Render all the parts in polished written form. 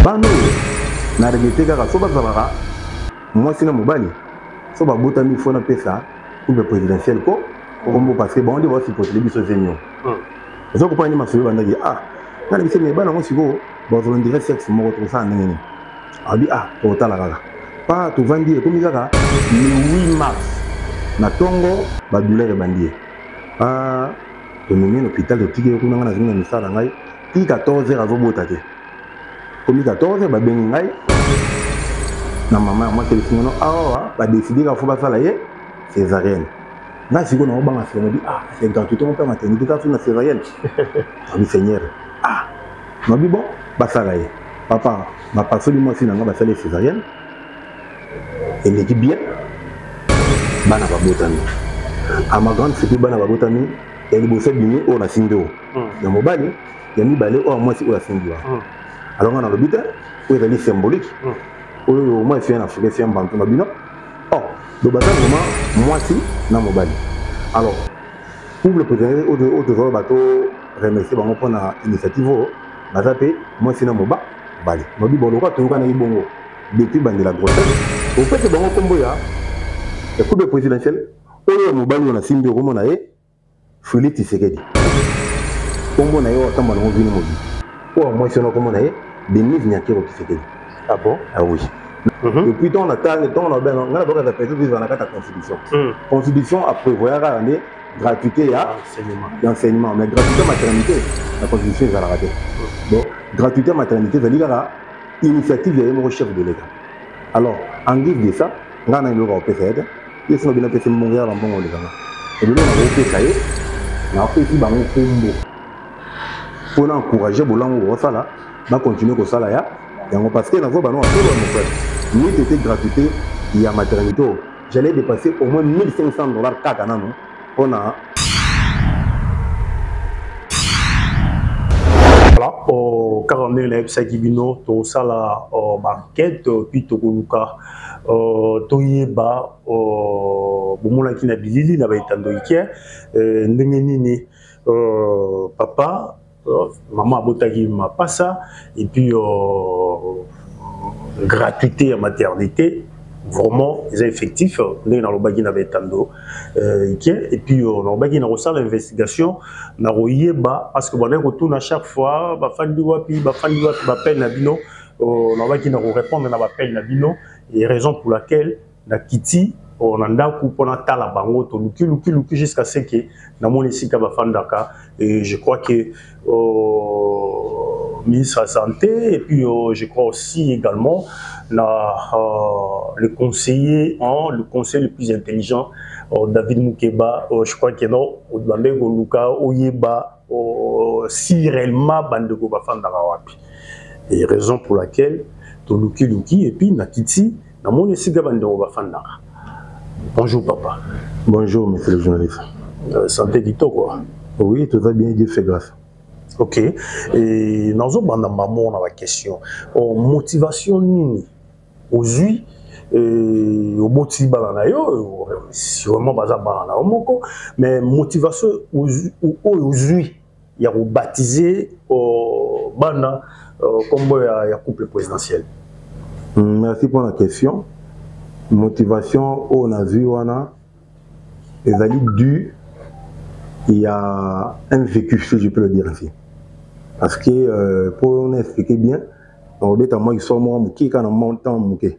bano na regretté kaka so bazalaka mwasi na mobali so babotami fo na pesa couple présidentiel ko kombo parce que bon on dit va supporter les biso zenyo so ko pani masolo bandaki na bise me bana mwasi ko bazolo ndire sexe moko to sa ndenge abi to tala kaka pa to vandi komi kaka le 8 mars na tongo ba douleur bandie to mimi l'hôpital to tiki ko ngana zinga misala ngai ti 14h azobota te komi 14h ba bengi ngai na maman moi c'est le ba décider ka faut ba sala ye césarienne na siko na obanga se me c'est gratuit on peut maternité ta na césarienne ami seigneur ma bi bon ba sala ye papa ma pasoli moi si na ba sala césarienne et me dit bien bana ba botami à ma grande c'est bana ba botami et le bossé bini on a sindo ya mobali ya mi balé moi si on a sindo alors on a le but où est symbolique au moins c'est un africain c'est un bantou na bino le bazar vraiment moi si na mobali alors pour le président au bateau remercier bango pour na initiative bazape moi si na moba bali mobi bon lokwa tonga na ibongo depuis bande la grossesse au fait bango kombo ya couple présidentiel au mobali on a simbi ko mona e Félix Tshisekedi kombo na yo tamba na vini mobi moi si na ko mona e Denis Nyakero Tshisekedi. Ah bon? Ah oui. Depuis on attend le temps on a bien on a besoin de personnes vivre dans la constitution. Constitution a prévu une gratuité d'enseignement mais gratuité maternité la constitution est raté. Donc gratuité maternité ça dit là initiative de mon chef de l'État. Alors en guise de ça on a une loi au PCD et si on bien PC Montréal en bon les gens. Et bien on a au PCD on a fait ici ba mon combo pour encourager bolango ça là va continuer comme ça là ya parce que dans vos ballons nous était gratuité il y a maternité j'allais dépasser au moins $1,500 cada non on a voilà au 49 les sakibino to sala banquette puis to koluka to yeba bomona kina bilili na baitando ikie ndenge nini papa maman abotaki mapasa et puis gratuité à maternité vraiment ils sont effectifs dans le bagin avec tando et puis on a bagin dans salle d'investigation na royeba parce que on retourne à chaque fois ba fandi wapi ba peine na bino on a bagin na répondre na ba peine na bino et raison pour laquelle na kiti on a ndaku pona tala bango to luki jusqu'à ce que na moni sika ba fandaka et je crois que ministre de la Santé et puis je crois aussi également le conseiller le plus intelligent David Moukeba je crois que non au demandé Luka Oyeba si réellement bandeko ba fandaka wapi et raison pour laquelle to luki et puis na kiti na moni sika bandeko ba fandaka. Bonjour papa. Bonjour monsieur le journaliste. Santé Dito quoi. Oui, tout va bien, Dieu fait grâce. Ok. Et dans un bande maman on a la question. Motivation nini aujourd'hui au motif balana yo si vraiment baza balana moko mais motivation aujourd'hui il y a baptisé au bana comme il y a couple présidentiel. Merci pour la question. Motivation on a vu wana ezali dû il y a un vécu si je peux le dire ainsi parce que pour expliquer bien on est à moi ils sont moi qui quand on monte muké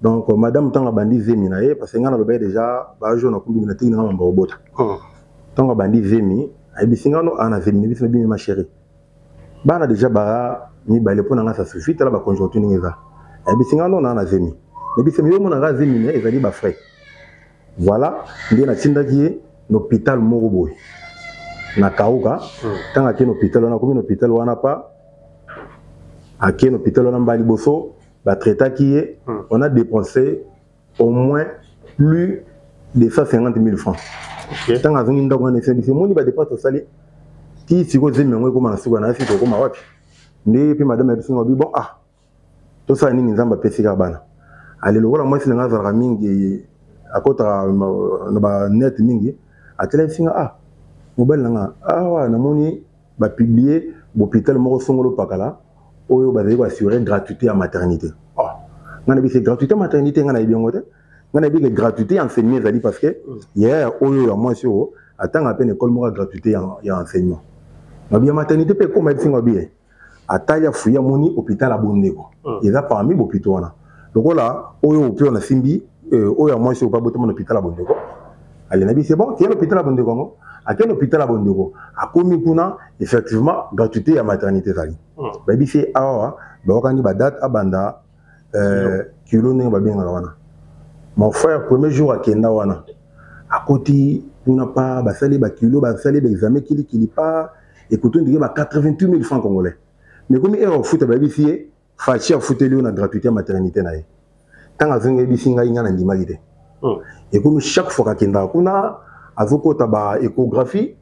donc madame tanga bandi zemi na ye parce que ngana lobe déjà ba jo na kundu na tinga ngamba obota tanga bandi zemi ay bisingano ana zemi biso bien ma chérie bana déjà ba ni balé pour nga ça suffit là ba conjoncture ngeza ay bisingano na ana zemi mais biso mi mo na zemi ne ezali ba frère voilà ndé na tinda qui l'hôpital Moroboy na Kauka tant à l'hôpital on a comme l'hôpital wana pas à quel hôpital on a mbali boso ba traita qui est on a dépensé au moins plus de 150 000 francs tant à zungi ndako na service moni ba dépense sali qui si ko zemi ngwe ko na suka na sito ko ma wapi ndé puis madame bisingo bi bon tout ça nini nzamba pesika bana allez le voilà moi c'est nga za mingi à côté na net mingi à télévision mobile nanga wa na moni ba publier l'hôpital moko songolo pakala oyo bazali ko assurer gratuité à maternité. Ngana bi c'est gratuité maternité ngana bien ngote. Ngana bi gratuité enseignement ezali parce que hier oyo ya moi sur attend à peine école mora gratuité ya enseignement. Na bien maternité pe comme singa bien. Ataya fuya moni hôpital à Bondeko. Ils a parmi hôpital wana. Donc là oyo pe on a simbi oyo moi sur pas botement hôpital à Bondeko. Allez nabi c'est bon, qui est l'hôpital à Bondeko? À quel hôpital à Bondeko? À komi kuna effectivement gratuité à maternité zali. Baby c'est awa ba okani ba date abanda kilo ne ba bien wana. Mon frère premier jour à Kenda wana. À côté on n'a pas ba salé ba kilo ba salé ba examen qui pas écoutons dire ba 88 000 francs congolais. Mais comme il au foot baby c'est fachi à foot lui on a gratuité à maternité na. Tant azonga bisinga inga na ndimagite. Et comme chaque fois Kenda kuna azoko taba échographie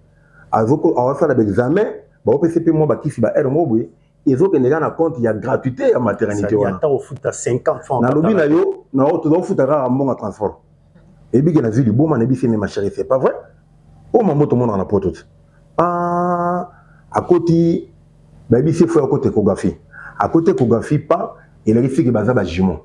azoko awasa la examen ba OPCP mo ba kisi ba aide mo boye ezo ke na compte il y a gratuité à maternité wana. Ça y a au foot à 50 francs. Na lobi na yo na auto do foot à mon transport. Et bi que na vie bon man bi c'est ma chérie c'est pas vrai. O maman tout le monde en a pas tout. À côté ba bi c'est faut à côté échographie. À côté échographie pas il risque que baza ba jumeau.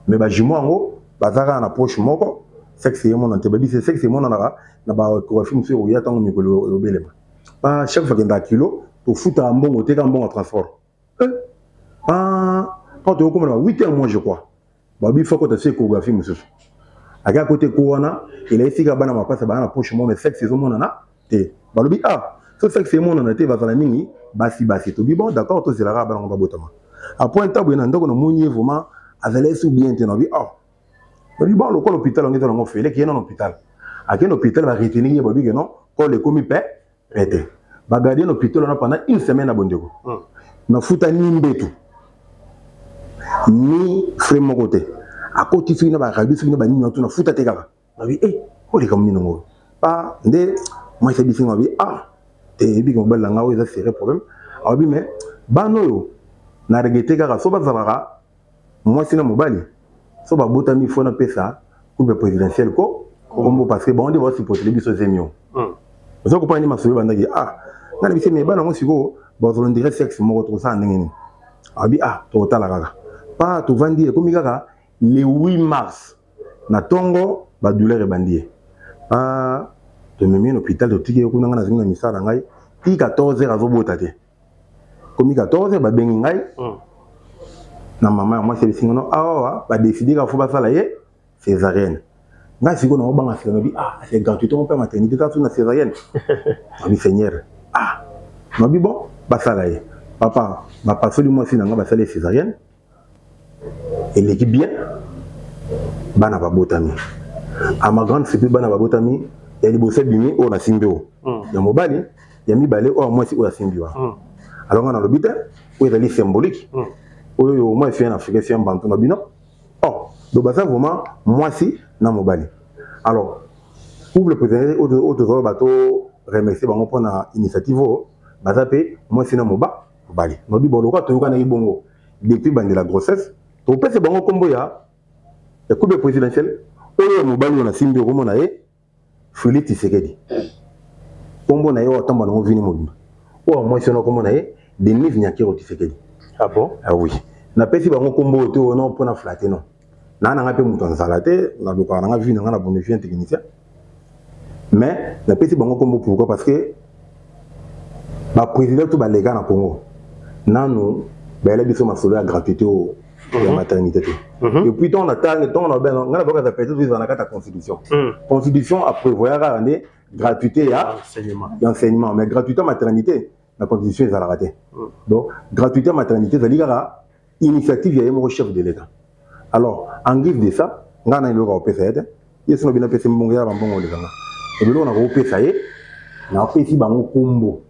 Mais ba jumeau en haut bazara na poche moko sexe est mon antébabi c'est sexe est mon na ba échographie monsieur o ya tango mikolo obelema. Pas chaque fois qu'il y a un kilo pour foutre un bon côté un bon transport. Quand tu as comme 8 heures moins je crois. Babi faut que tu sais échographie monsieur. À côté Kouana, il a ici que bana ma passe bana poche moi mais sexe est mon nana. Té. Babi ce sexe est mon nana té va dans la mini basi to bi bon d'accord to c'est la bana on va botama. À point tabu na ndoko no moni vraiment azale sou bien té no bi Babi bon le l'hôpital on est dans fait les qui est dans l'hôpital. À quel hôpital va retenir babi que non quand le commis paie pété. Ba garder l'hôpital pendant une semaine à Bondeko. Na futa ni mbetu. Ni frère mon côté. À côté fina ba rabi fina ba ni na futa te kaka. Babi ko le comme ni no. Pas ndé moi c'est bisinga babi te bi ko bala nga o ça c'est problème. Babi mais bano yo na regete kaka so ba zalaka moi sina mobali. So ba botami fona pesa coupe présidentielle ko comme parce que bon on doit supporter les biso zemio. Vous comprenez ma soeur bandagi ngana bise me bana ngosiko ba volontaire sexe mo ko ça ndengeni. Abi to tala kaka. Pas to vandi comme kaka le 8 mars na tongo ba douleur bandie. To memi hôpital to tiki ko ngana zinga misala ngai ti 14h azobota te. Comme 14h ba bengi ngai. Na maman moi c'est bisinga no ba décider ka faut ba sala ye césarienne. Ngai siko na obanga sika no bi c'est gratuit on peut maternité ça sur na césarienne. Abi seigneur. Ma bi bon ba sala ye. Papa ma passer du mois si nga ba sala césarienne. Et l'équipe bien bana ba botami. À ma grande c'est bana ba botami et les bossé bimi o na simbio. Ya mobali ya mi balé o moi si o na simbio. Alors on a l'hôpital où il est symbolique. Au moins fait en Afrique c'est un bantou na bino. Donc bah ça vraiment moi si na mobali. Alors pour le président au bateau remercier bango pour na initiative bah ça peut moi si na mobali. Mobi bolo ka to ka na ibongo depuis bande la grossesse. To pese bango kombo ya coupe présidentielle oyo mobali na simbi ko mona e Félix Tshisekedi. Kombo na yo tamba no vini mobimba. O moi si na ko mona e Denis Nyakero Tshisekedi. Ah bon? Ah oui. Na pesi bango kombo to non pour na flatter non. Na nga pe muto nzalate na loka nga vu nga na bonifier technicien. Mais na pesi bango kombo pourquoi parce que ba président tout ba légal na Congo. Nanu ba la biso masolo ya gratuité au la maternité. Et puis on attend on a ben on a pas fait tout dans la constitution. Constitution a prévoir année gratuité à enseignement mais gratuité maternité la constitution est à la rater. Donc gratuité maternité ça dit initiative il y a un chef de l'État. Alors en guise de ça on a le au PCD il y a bien PC mbongo ya mbongo le kanga. Et là on a au PCD na PC bango kombo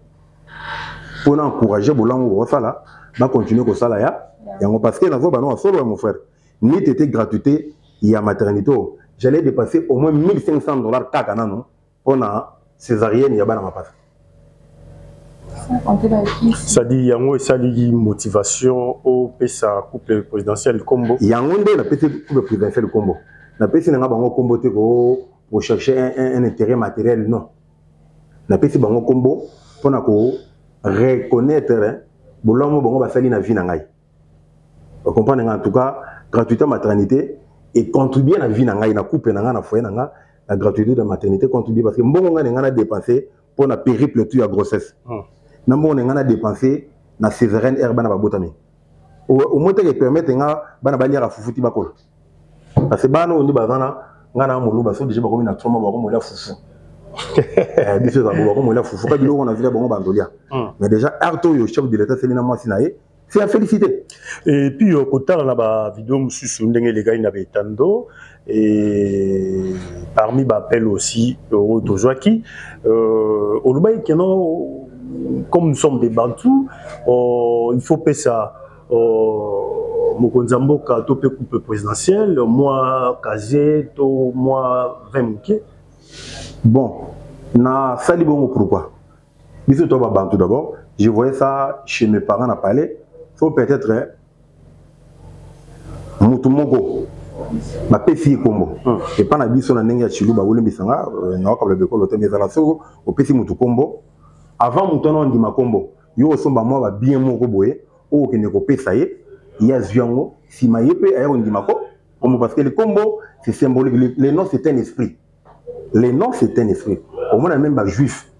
pour encourager bolango ça là va continuer comme ça là ya parce que dans un solo mon frère ni était gratuité il y a maternité j'allais dépasser au moins $1,500 kaka nano pour na césarienne ya bana mapasa. Ça dit yango ça dit motivation au pesa couple présidentiel combo. Yango nde la pesa couple présidentiel combo. Na pesa nga bango combo te ko pour chercher un intérêt matériel non. Na pesa bango combo pour na ko reconnaître bolamo bango basali na vie na ngai. Vous comprenez en tout cas gratuité maternité et contribuer à la vie na ngai na couple na ngai na foyer na ngai la gratuité de maternité contribuer parce que mbongo nga nga na dépenser pour na périple tout ya grossesse. Na mbongo nga na dépenser na césarienne herbe na babotami. Au moins te permettre nga bana balia fufuti bakolo. Parce que bana on dit bazana nga na mulu baso déjà bakomi na trauma bako mola fufu. Biso za bako mola fufu ka bilo on a vu bango bandolia. Mais déjà arto yo chef de l'état c'est na moi sinaye. C'est à féliciter. Et puis, quand on a la vidéo, les gars, il y avait Tando. Et parmi les appels aussi, Tozoaki. Au Lubaï, comme nous sommes des Bantous, il faut payer ça. Mokonzambo, quand on peut couper présidentiel, moi, Kazé, moi, 20 mouquets. Bon, na sali bon pourquoi? Bisous, toi, Bantou d'abord. Je voyais ça chez mes parents à Palais. Faut peut-être mutumogo ma pesi kombo et pas na biso na ndenge ya chilu ba wole bisanga na ka bebe ko lote mezala so o pesi mutu kombo avant mutono ndima kombo yo somba moi ba bien moko boye o ke ne ko pesa ye ya zyango si ma yepe ayo ndima ko kombo parce que le kombo c'est symbolique le nom c'est un esprit le nom c'est un esprit au moins même ba juif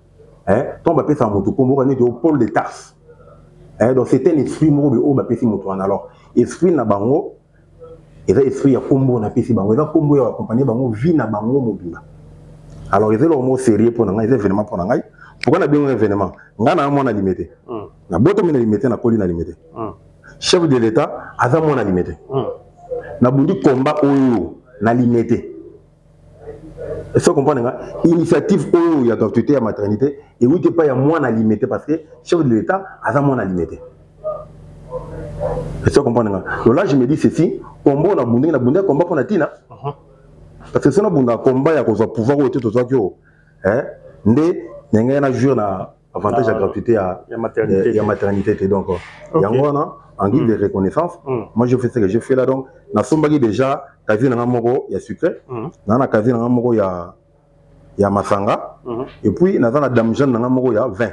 ton ba pesa mutu kombo ka ne au Paul de Tarse. Donc c'est un esprit mobile alors esprit na bango et esprit ya kombo na pesi bango ça kombo ya accompagner bango vie na bango mobile alors ils ont mot sérieux pour nga ils événement pour nga pourquoi na bien événement nga na mona limité na boto mina limité na koli na limité chef de l'état aza mona limité na bundi combat oyo na limité. Est-ce que vous comprenez? Initiative où il y a gratuité à maternité et où il n'y a pas y a moins à limiter parce que le chef de l'État a moins à limiter. Est-ce que vous comprenez? Donc là, je me dis ceci, combat on a bundé combat pour la tina. Parce que si on a bundé combat, il y a qu'on pouvoir ou tout ça que ndé n'engaine à jouer na avantage à gratuité à maternité donc il y a moi en guise de reconnaissance. Moi je fais ce que je fais là donc na sombagi déjà kazi na moko ya sucré na kazi na moko ya masanga et puis na za na damjan na moko ya vin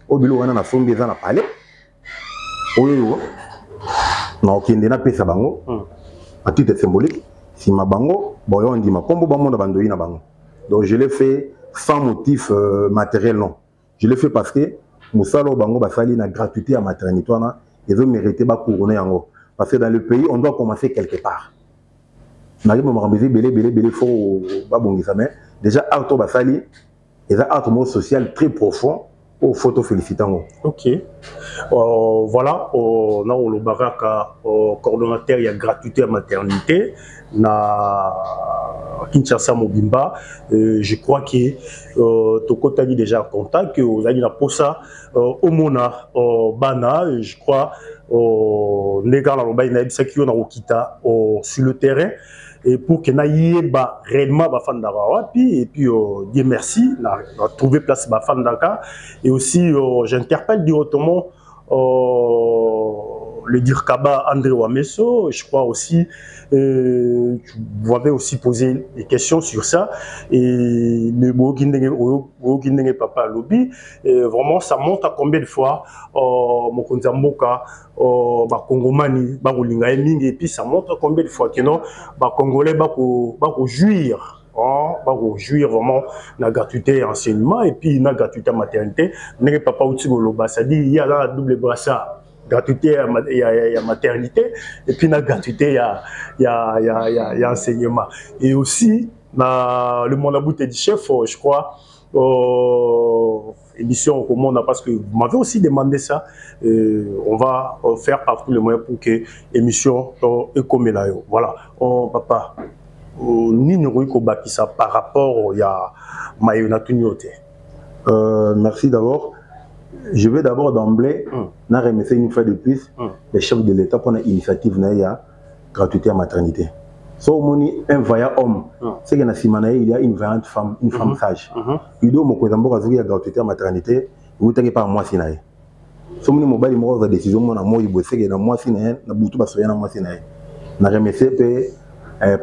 o bilo wana na sombi za na palais oyo na okende na pesa bango à titre symbolique si ma bango boyo ndi makombo ba monde bandoyi na bango donc je l'ai fait sans motif matériel non je l'ai fait parce que musalo bango basali na gratuité à maternité wana ils ont mérité ba couronner yango parce que dans le pays on doit commencer quelque part. N'arrive à me belé faut pas bon mais déjà auto basali et ça auto social très profond aux photos félicitant. OK. Voilà, on a le baraka coordonnateur il y a gratuité à maternité na Kinshasa Mobimba. Je crois que Tokota dit déjà en contact que vous avez la posa au Mona Bana, je crois les gars là on a dit qui on a okita sur le terrain. Et pour que naïeba réellement bafanda wapi et puis Dieu merci na trouver place bafanda et aussi j'interpelle directement le Dirkaba André Wameso, je crois aussi vous avez aussi posé des questions sur ça et le Bogindenge Papa Lobby vraiment ça montre à combien de fois Mokonzamboka Bakongomani Bakolinga Mingi et puis ça montre combien de fois que non Bakongolais Bako jouir jouir vraiment la gratuité enseignement et puis la gratuité maternité n'est pas Utsigoloba ça dit il y a la double brassard gratuité il y a maternité et puis la gratuité il y a enseignement et aussi le Monabou du chef je crois émission au monde parce que vous m'avez aussi demandé ça on va faire par tous les moyens pour que l'émission est comme là voilà papa ni ça par rapport à Mayona Tunyote. Merci d'abord. Je vais d'abord d'emblée remercier une fois de plus les chefs de l'État pour l'initiative de gratuité à maternité. So moni un vaillant homme, c'est que na il y a une vaillante femme, une femme sage. Il doit me Zambo azuri à gratuité à maternité, vous t'inquiétez pas moi sinaye. So moni mobile mo za décision mo na mo ibo c'est que na moi sinaye na butu ba soya na moi sinaye. Na remercier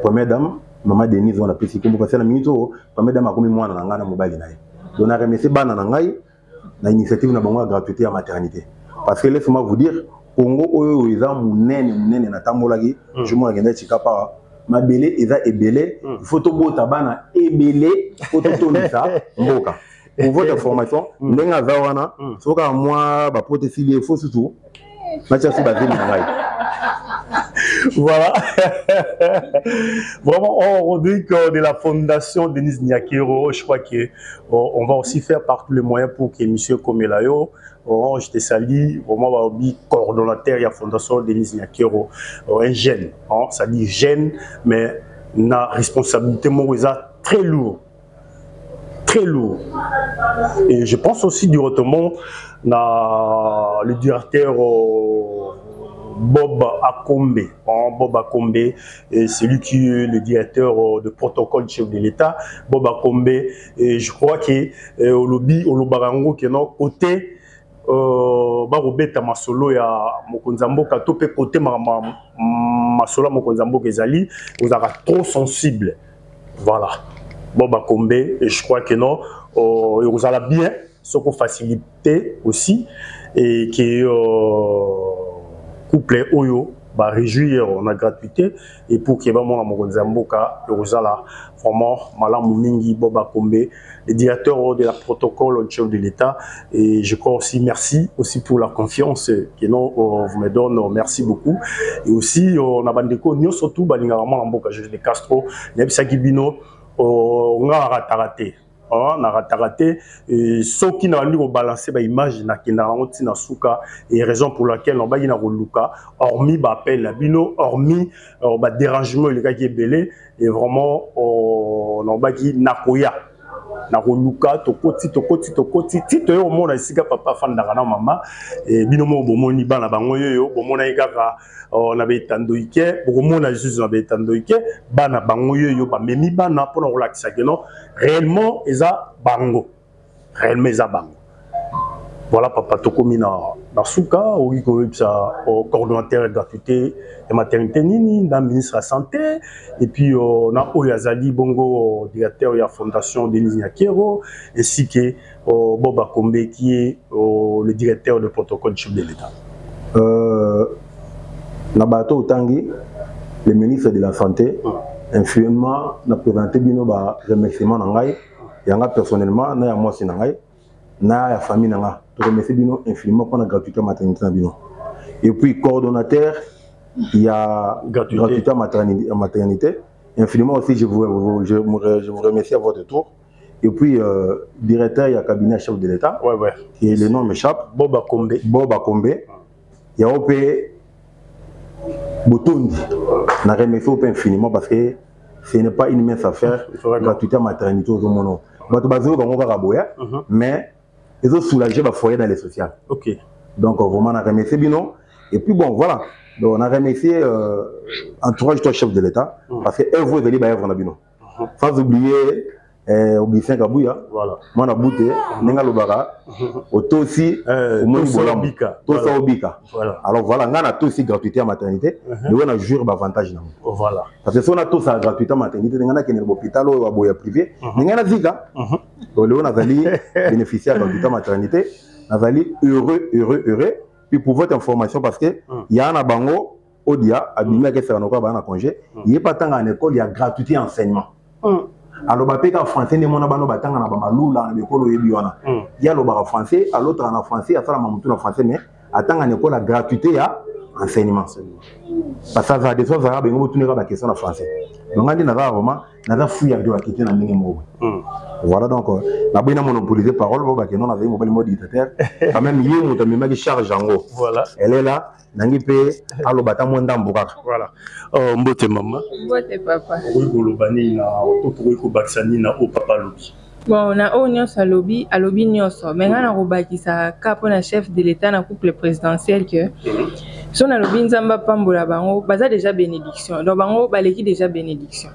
première dame maman Denise on a pris comme parce que la minute première dame a comme moi na mobile naye. Donc na remercier bana na ngai na initiative na bango gratuité à maternité parce que laissez-moi vous dire Congo oyo eza munene na tambolaki je me regarde chikapa mabele eza ebele il faut to bota bana ebele faut to tonisa mboka pour votre information ndenga za wana soka moi ba protesili il faut surtout matcha si bazeli na ngai. Voilà. Vraiment, on dit que de la fondation Denis Nyakero, je crois qu'on va aussi faire par tous les moyens pour que M. Komelayo, je te salue, vraiment, coordonnateur de la fondation Denis Nyakero, un jeune, ça dit jeune, mais la responsabilité est très lourde. Très lourd. Et je pense aussi directement le directeur Bob Akombe. Bob Akombe, c'est lui qui est le directeur de protocole du chef de l'État. Bob Akombe, et je crois que au lobby, au Lobarango, qui est notre côté, Barobeta Masolo ya Mokonzambo, Katope côté Masolo Mokonzambo Kezali, vous avez trop sensible. Voilà. Bob Akombe, et je crois que non, vous allez bien, ce qu'on facilite aussi, et qui couple Oyo va réjouir la gratuité et pour qu'il y ait vraiment Mokonzamboka Rozala vraiment Malam Mingi Bob Akombe, le directeur de la protocole au chef de l'État, et je crois aussi merci aussi pour la confiance que vous me donnez, merci beaucoup. Et aussi on a bandeko nous surtout Balingarama Mboka Jules de Castro Nebisaki Bino on a raté on a raté ceux qui n'ont pas balancé l'image na souka et raison pour laquelle on va y na luka hormis appel la bino hormis dérangement le gars qui est belé et vraiment on va y nakoya na luka tokoti tito au monde ici papa fan d'arana mama et bino mo bomoni bana bango yo bomona ikaka on avait tandoike bomona juste on avait tandoike bana bango yo ba memi bana pour relaxer que non réellement eza bango voilà papa tokomi na souka oui comme ça au coordonnateur gratuité et maternité nini dans ministre de la santé et puis on a Oyazali bongo directeur de la fondation Denis Nyakero ainsi que Bob Akombe qui est le directeur de protocole du chef de l'État. Na bato Tangi le ministre de la santé infiniment n'a présenté bino ba remerciement ngai yanga personnellement na ya moi sinangai na ya famille nanga to remercier bino infiniment pour la gratuité maternité na bino et puis coordonnateur il y a gratuité maternité infiniment aussi je vous remercie à votre tour et puis directeur il y a cabinet chef de l'État et le nom m'échappe Bob Akombe il y a OP Botondi n'a remercié infiniment parce que ce n'est pas une mince affaire gratuité maternité au monde. Mais ils ont soulagé le foyer dans les sociales. Ok. Donc vraiment on a remercié Bino. Et puis bon voilà. Donc, on a remercié entourage toi chef de l'État parce que eux vous allez bailler dans Bino. Sans oublier Augustin Kabouya. Voilà. Moi on a bouté Nenga Lobara. Auto aussi Tosa Obika. Voilà. Alors voilà, on a tous aussi gratuité à maternité. Mais on a jure d'avantage. Voilà. Parce que si on a tous la gratuité à maternité, on a qui est l'hôpital ou à boya privé. On a zika. Donc on a bénéficié de la gratuité à maternité. On a heureux. Puis pour votre information, parce que il y a un bango, Odia, Abimia qui fait un congé, il n'y a pas tant en école, il y a gratuité enseignement. Alors, il y a français, il y a le français, à l'autre en français, il y a en français, mais attends en école, la gratuité, il y a enseignement. Parce que ça a des choses arabes, il y a une question en français. Donc, on dit vraiment, on a fouillé de la question en voilà donc, on a monopolisé parole, on a un mobile dictateur. Quand même, il y a une charge en haut. Voilà. Elle est là. Voilà. Mbote maman. Mbote papa. Bon, on a un lobby, à lobby nyonso. Maintenant, on a un chef de l'État dans le couple présidentiel que si on a lobby nzamba pambola bango, baza déjà bénédiction. Donc bango baleki déjà bénédiction.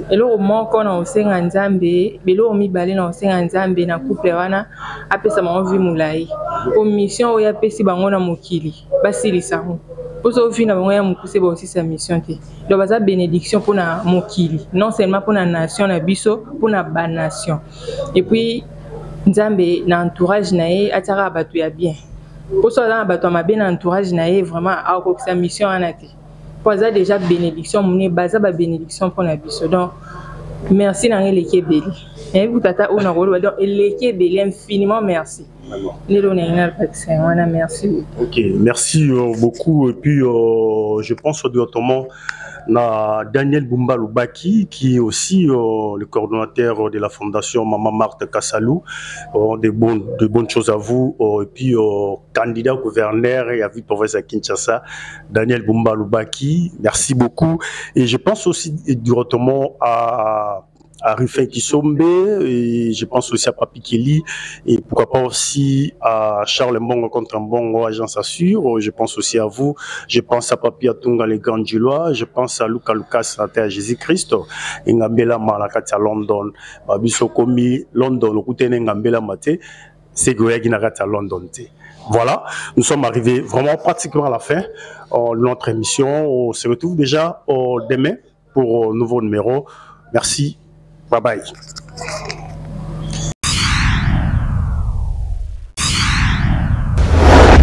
Et là au moins qu'on a aussi un nzambe, belo omi balé na aussi un nzambe na couple wana apesa bango vi mulai. Au mission oya pesi bango na mokili. Basili sango. Poso fina bango ya mukuse ba aussi sa mission te. Donc baza bénédiction pour na mokili, non seulement pour na nation na biso, pour na ba nation. Et puis nzambe na entourage na ye atara batu ya bien. Pour ça, dans le bien entourage, vraiment à sa mission en été. Pour ça, déjà bénédiction, mon base ba bénédiction pour la biso. Donc, merci dans l'équipe Béli. Et vous tata on a rôle donc l'équipe Béli infiniment merci. Merci. Ok, merci beaucoup. Et puis, je pense directement à Daniel Bumba Lubaki, qui est aussi le coordonnateur de la fondation Maman Marthe Kassalou. De bonnes choses à vous. Et puis, candidat gouverneur et à vie province à Kinshasa, Daniel Bumba Lubaki. Merci beaucoup. Et je pense aussi directement à Rufin Kisombe, et je pense aussi à Papi Kelly, et pourquoi pas aussi à Charles Mbongo contre Mbongo, Agence Assure. Je pense aussi à vous. Je pense à Papi Atunga, les Grands Gilois. Je pense à Luca Lucas, la terre Jésus-Christ. Et Ngambela Malakati à London. Babiso Komi, London, le côté Ngambela Mate, c'est Goya Ginagati à London. Voilà, nous sommes arrivés vraiment pratiquement à la fin de notre émission. On se retrouve déjà demain pour un nouveau numéro. Merci. Bye bye.